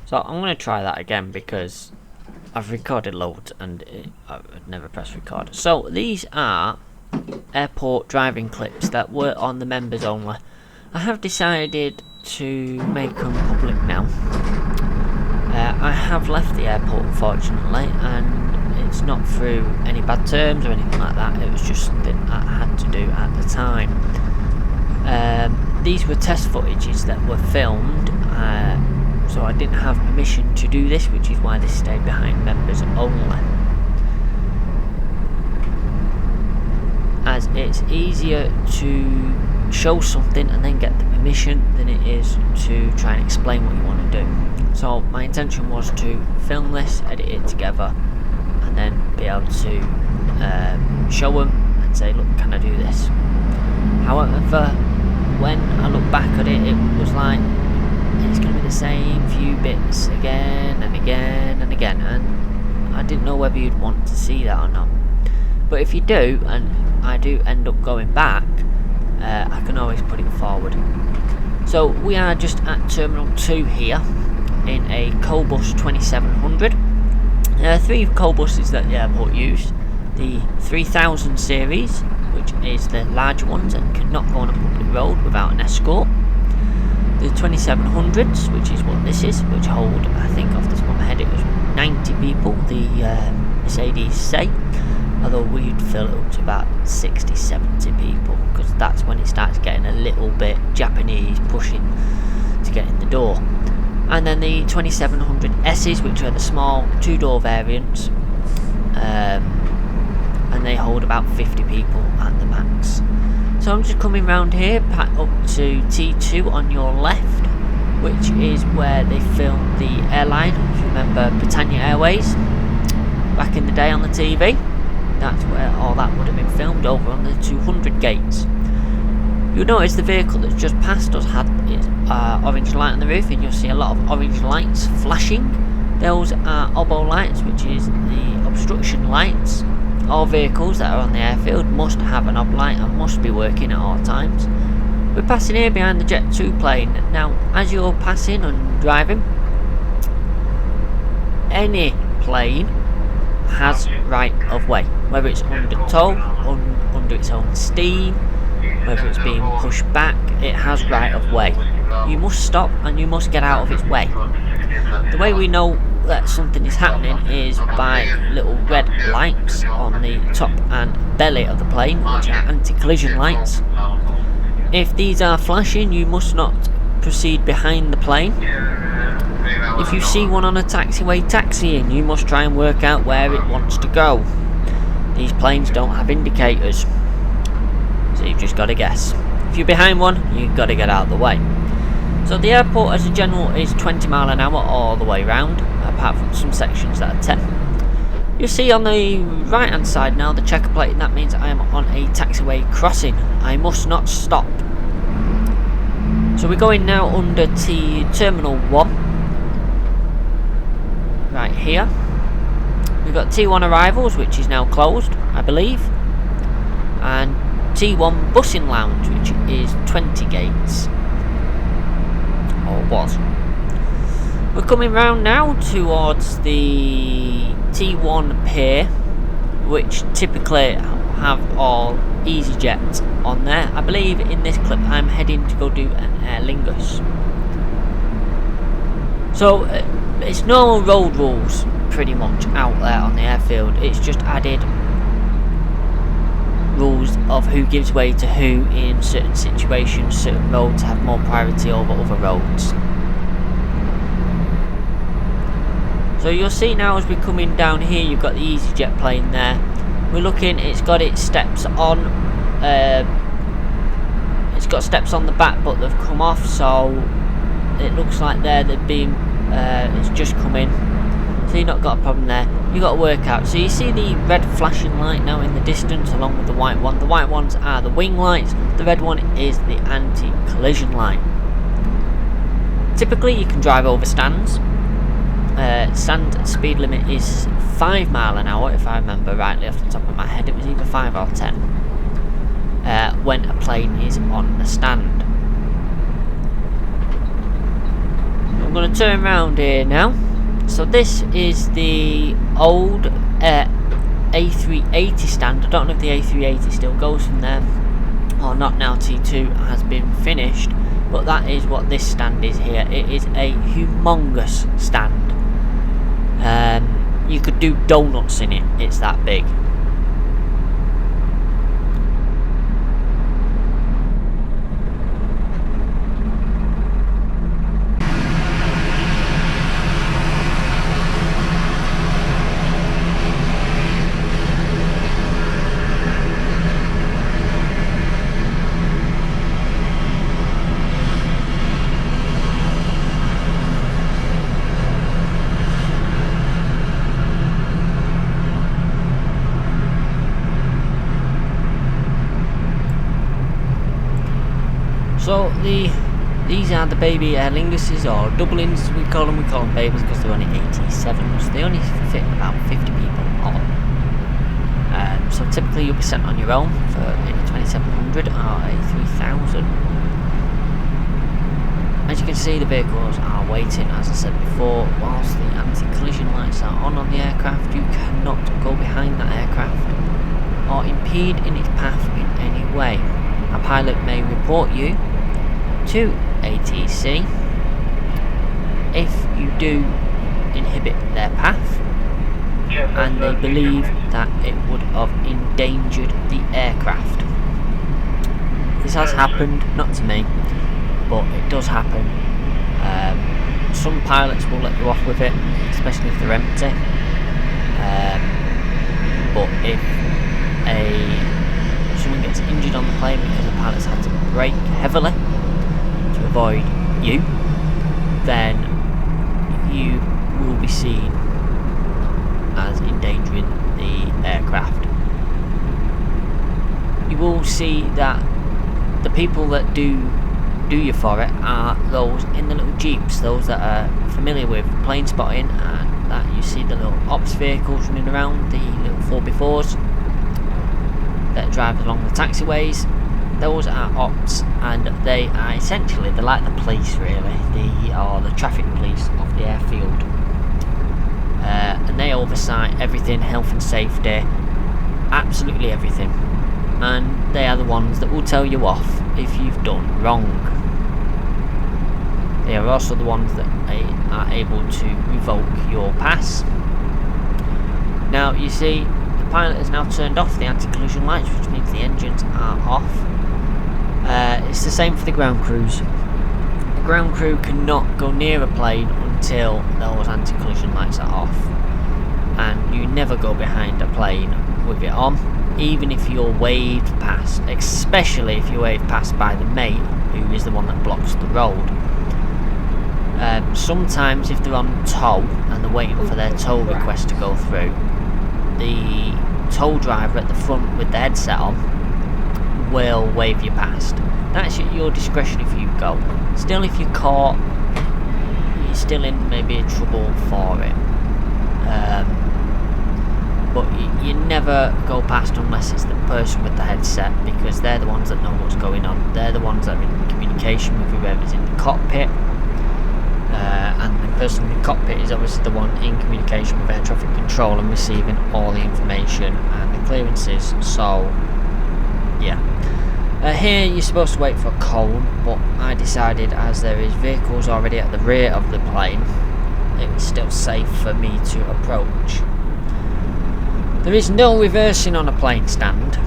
So I'm going to try that again because I've recorded loads and I've never pressed record. So these are airport driving clips that were on the members only. I have decided to make them public now. I have left the airport unfortunately, and it's not through any bad terms or anything like that. It was just something I had to do at the time. These were test footages that were filmed, so I didn't have permission to do this, which is why this stayed behind members only. As it's easier to show something and then get the permission than it is to try and explain what you want to do. So my intention was to film this, edit it together, and then be able to show them and say, look, can I do this? However, when I look back at it, it was like, it's going to be the same few bits again and again and again, and I didn't know whether you'd want to see that or not. But if you do, and I do end up going back, I can always put it forward. So we are just at Terminal 2 here, in a Cobus 2700. There are 3 Cobuses that the airport use. The 3000 series, which is the larger ones and cannot go on a public road without an escort. The 2700s, which is what this is, which hold, I think off the top of my head, it was 90 people, the Mercedes say. Although we'd fill it up to about 60-70 people, because that's when it starts getting a little bit Japanese, pushing to get in the door. And then the 2700Ss, which are the small 2-door variants, and they hold about 50 people at the max. So I'm just coming round here, back up to T2 on your left, which is where they filmed the airline. If you remember Britannia Airways back in the day on the TV, that's where all that would have been filmed, over on the 200 gates. You'll notice the vehicle that's just passed us had its orange light on the roof, and you'll see a lot of orange lights flashing. Those are oboe lights, which is the obstruction lights. All vehicles that are on the airfield must have an ob light and must be working at all times. We're passing here behind the Jet 2 plane. Now, as you're passing and driving, any plane has right of way, whether it's under tow, under its own steam, whether it's being pushed back, it has right of way. You must stop and you must get out of its way. The way we know that something is happening is by little red lights on the top and belly of the plane, which are anti-collision lights. If these are flashing, you must not proceed behind the plane. If you see one on a taxiway taxiing, you must try and work out where it wants to go. These planes don't have indicators, so you've just got to guess. If you're behind one, you've got to get out of the way. So the airport as a general is 20 miles an hour all the way round, apart from some sections that are 10. You'll see on the right hand side now the checker plate, and that means I am on a taxiway crossing. I must not stop. So we're going now under Terminal 1. Right here. We've got T1 arrivals, which is now closed, I believe. And T1 busing lounge, which is 20 gates. Or was. We're coming round now towards the T1 pier, which typically have all EasyJet on there. I believe in this clip I'm heading to go do an Aer Lingus. So it's normal road rules pretty much out there on the airfield. It's just added rules of who gives way to who in certain situations. Certain roads have more priority over other roads. So you'll see now as we're coming down here, you've got the EasyJet plane there. We're looking, it's got its steps on. It's got steps on the back, but they've come off, so it looks like they've been. It's just come in. So you've not got a problem there. You've got to work out. So you see the red flashing light now in the distance along with the white one. The white ones are the wing lights. The red one is the anti-collision light. Typically you can drive over stands. Stand speed limit is 5 miles an hour, if I remember rightly off the top of my head. It was either 5 or 10 when a plane is on the stand. going to turn around here now. So this is the old A380 stand. I don't know if the A380 still goes from there or not now. T2 has been finished, but that is what this stand is here. It is a humongous stand. You could do donuts in it, it's that big. So these are the baby Aer Linguses, or doublings we call them. We call them babies because they're only 87s. They only fit about 50 people on. So typically you'll be sent on your own for a 2700 or a 3000. As you can see, the vehicles are waiting, as I said before. Whilst the anti-collision lights are on the aircraft, you cannot go behind that aircraft or impede in its path in any way. A pilot may report you to ATC if you do inhibit their path and they believe that it would have endangered the aircraft. This has happened, not to me, but it does happen. Some pilots will let you off with it, especially if they're empty, but if someone gets injured on the plane because the pilot's had to brake heavily to avoid you, then you will be seen as endangering the aircraft. You will see that the people that do you for it are those in the little jeeps, those that are familiar with plane spotting, and that you see the little ops vehicles running around, the little 4x4s that drive along the taxiways. Those are ops, and they are essentially, they're like the police really, the traffic police of the airfield, and they oversight everything, health and safety, absolutely everything, and they are the ones that will tell you off if you've done wrong. They are also the ones that are able to revoke your pass. Now you see, the pilot has now turned off the anti-collision lights, which means the engines are off. It's the same for the ground crews. The ground crew cannot go near a plane until those anti-collision lights are off, and you never go behind a plane with it on, even if you're waved past, especially if you're waved past by the mate, who is the one that blocks the road. Sometimes if they're on tow and they're waiting for their tow request to go through, the tow driver at the front with the headset on will wave you past. That's at your discretion if you go. Still, if you're caught, you're still in maybe trouble for it. But you never go past unless it's the person with the headset, because they're the ones that know what's going on. They're the ones that are in communication with whoever's in the cockpit. And the person in the cockpit is obviously the one in communication with air traffic control and receiving all the information and the clearances. So yeah, here you're supposed to wait for a cone, but I decided, as there is vehicles already at the rear of the plane, it was still safe for me to approach. There is no reversing on a plane stand,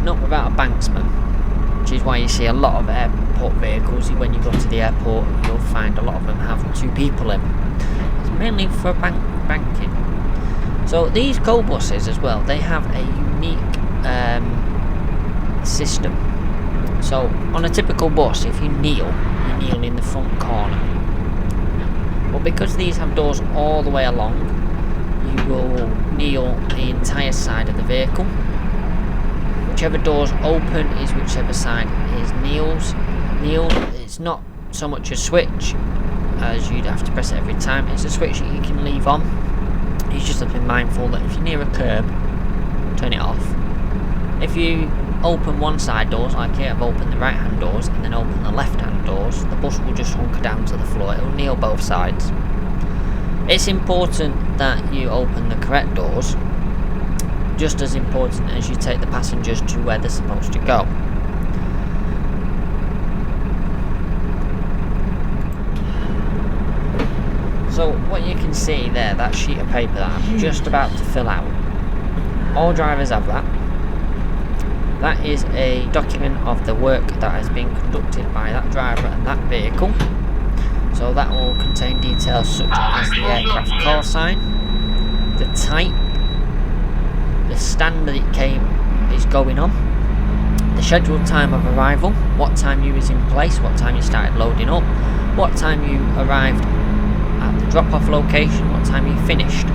not without a banksman, which is why you see a lot of airport vehicles. When you go to the airport, you'll find a lot of them have two people in. It's mainly for banking. So these Cobuses as well, they have a unique system. So on a typical bus, if you kneel in the front corner. But because these have doors all the way along, you will kneel the entire side of the vehicle. Whichever doors open is whichever side is kneels. It's not so much a switch, as you'd have to press it every time. It's a switch that you can leave on. You just have to be mindful that if you're near a curb, turn it off. If you open one side doors, like here I've opened the right hand doors and then open the left hand correct doors, the bus will just hunker down to the floor. It will kneel both sides. It's important that you open the correct doors, just as important as you take the passengers to where they're supposed to go. So what you can see there, that sheet of paper that I'm just about to fill out, all drivers have that. That is a document of the work that has been conducted by that driver and that vehicle. So that will contain details such as the aircraft call sign, the type, the stand that it is going on, the scheduled time of arrival, what time you was in place, what time you started loading up, what time you arrived at the drop-off location, what time you finished.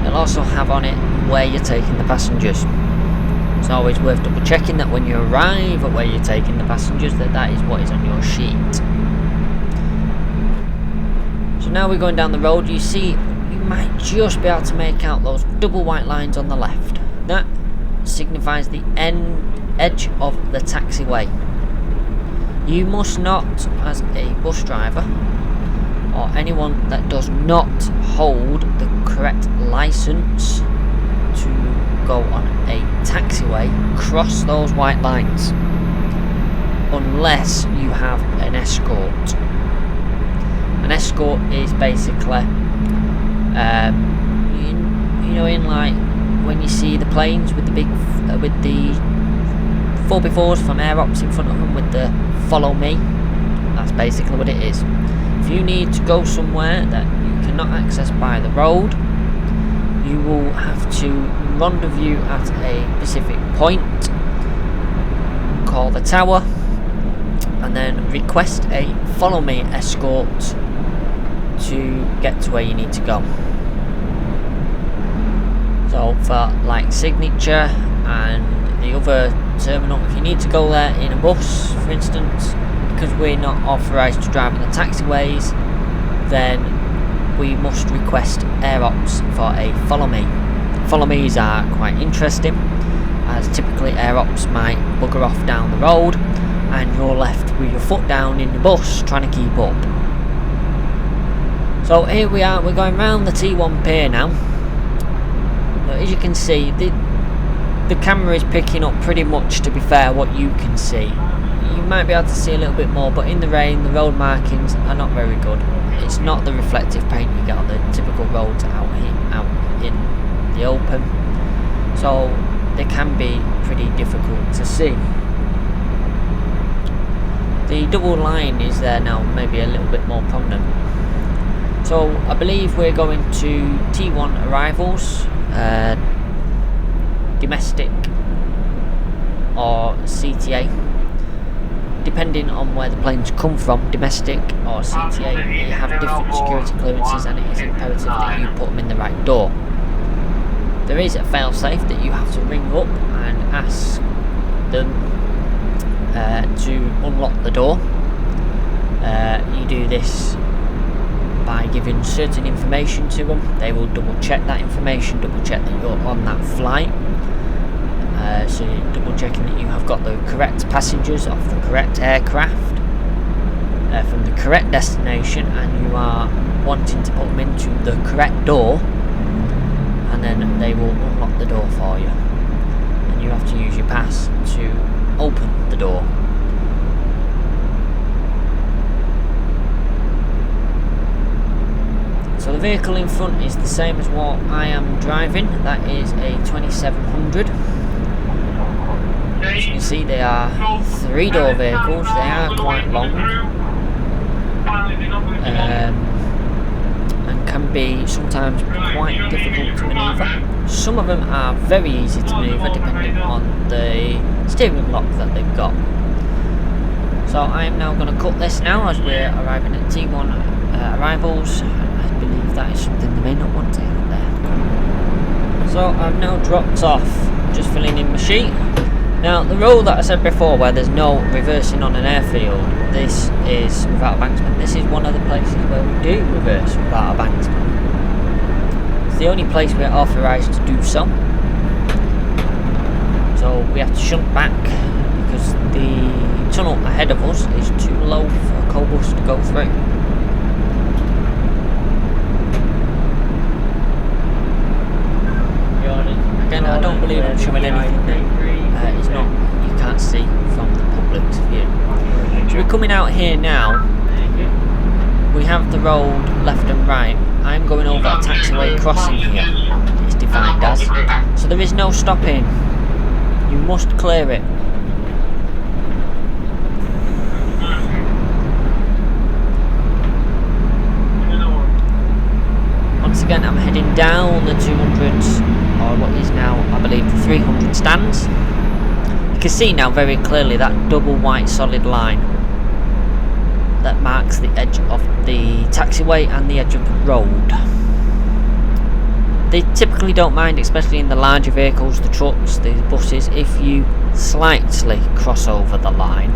It'll also have on it where you're taking the passengers. It's always worth double checking that when you arrive at where you're taking the passengers, that is what is on your sheet. So now we're going down the road. You see, you might just be able to make out those double white lines on the left. That signifies the edge of the taxiway. You must not, as a bus driver or anyone that does not hold the correct license to go on a taxiway, cross those white lines unless you have an escort. An escort is basically you know, in like when you see the planes with the big with the 4x4s from Aerops in front of them with the follow me, that's basically what it is. If you need to go somewhere that you cannot access by the road, you will have to rendezvous at a specific point, call the tower, and then request a follow me escort to get to where you need to go. So for like Signature and the other terminal, if you need to go there in a bus, for instance, because we're not authorised to drive on the taxiways, then we must request Aerops for a follow me. Follow me's are quite interesting, as typically Aerops might bugger off down the road and you're left with your foot down in the bus trying to keep up. So here we are, we're going round the T1 pier now. As you can see, the camera is picking up pretty much, to be fair, what you can see. You might be able to see a little bit more, but in the rain the road markings are not very good. It's not the reflective paint you get on the typical roads out in the open, so they can be pretty difficult to see. The double line is there now, maybe a little bit more prominent. So I believe we're going to T1 arrivals, domestic or CTA, depending on where the planes come from. Domestic or CTA, they have different security clearances, and it is imperative that you put them in the right door. There is a fail-safe that you have to ring up and ask them to unlock the door. You do this by giving certain information to them. They will double check that information, double check that you're on that flight. So you're double checking that you have got the correct passengers off the correct aircraft from the correct destination, and you are wanting to put them into the correct door, and then they will unlock the door for you, and you have to use your pass to open the door. So the vehicle in front is the same as what I am driving. That is a 2700. As you can see, they are 3-door vehicles. They are quite long and can be sometimes quite difficult to manoeuvre. Some of them are very easy to manoeuvre depending on the steering lock that they've got. So I am now going to cut this now as we're arriving at T1 arrivals. I believe that is something they may not want to have there. So I've now dropped off, just filling in my sheet. Now the rule that I said before, where there's no reversing on an airfield, this is without a banksman. This is one of the places where we do reverse without a banksman. It's the only place we're authorised to do so. So we have to shunt back, because the tunnel ahead of us is too low for a Cobus to go through. Again, I don't believe I'm showing anything that is not, you can't see from the public's view. So we're coming out here now. We have the road left and right. I'm going over a taxiway crossing here. It's defined as. So there is no stopping. You must clear it. Once again, I'm heading down the 200s, or what is now, I believe, the 300 stands. You can see now very clearly that double white solid line that marks the edge of the taxiway and the edge of the road. They typically don't mind, especially in the larger vehicles, the trucks, the buses, if you slightly cross over the line,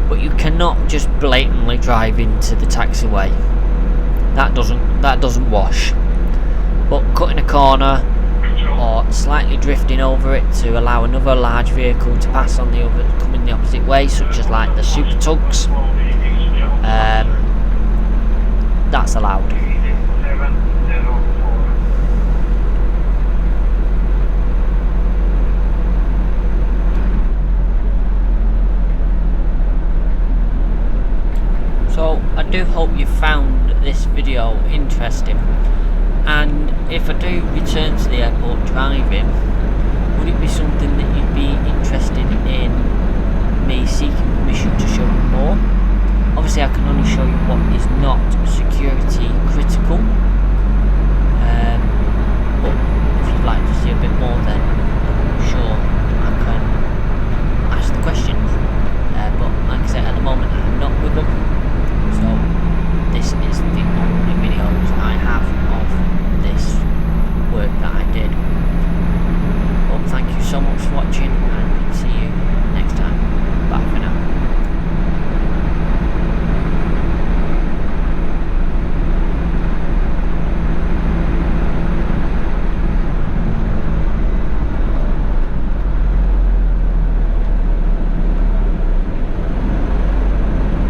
but you cannot just blatantly drive into the taxiway. That doesn't wash. But cutting a corner or slightly drifting over it to allow another large vehicle to pass on the other, coming the opposite way, such as like the super tugs, that's allowed. So I do hope you found this video interesting, and if I do return to the airport driving, would it be something that you'd be interested in me seeking permission to show you more? Obviously I can only show you what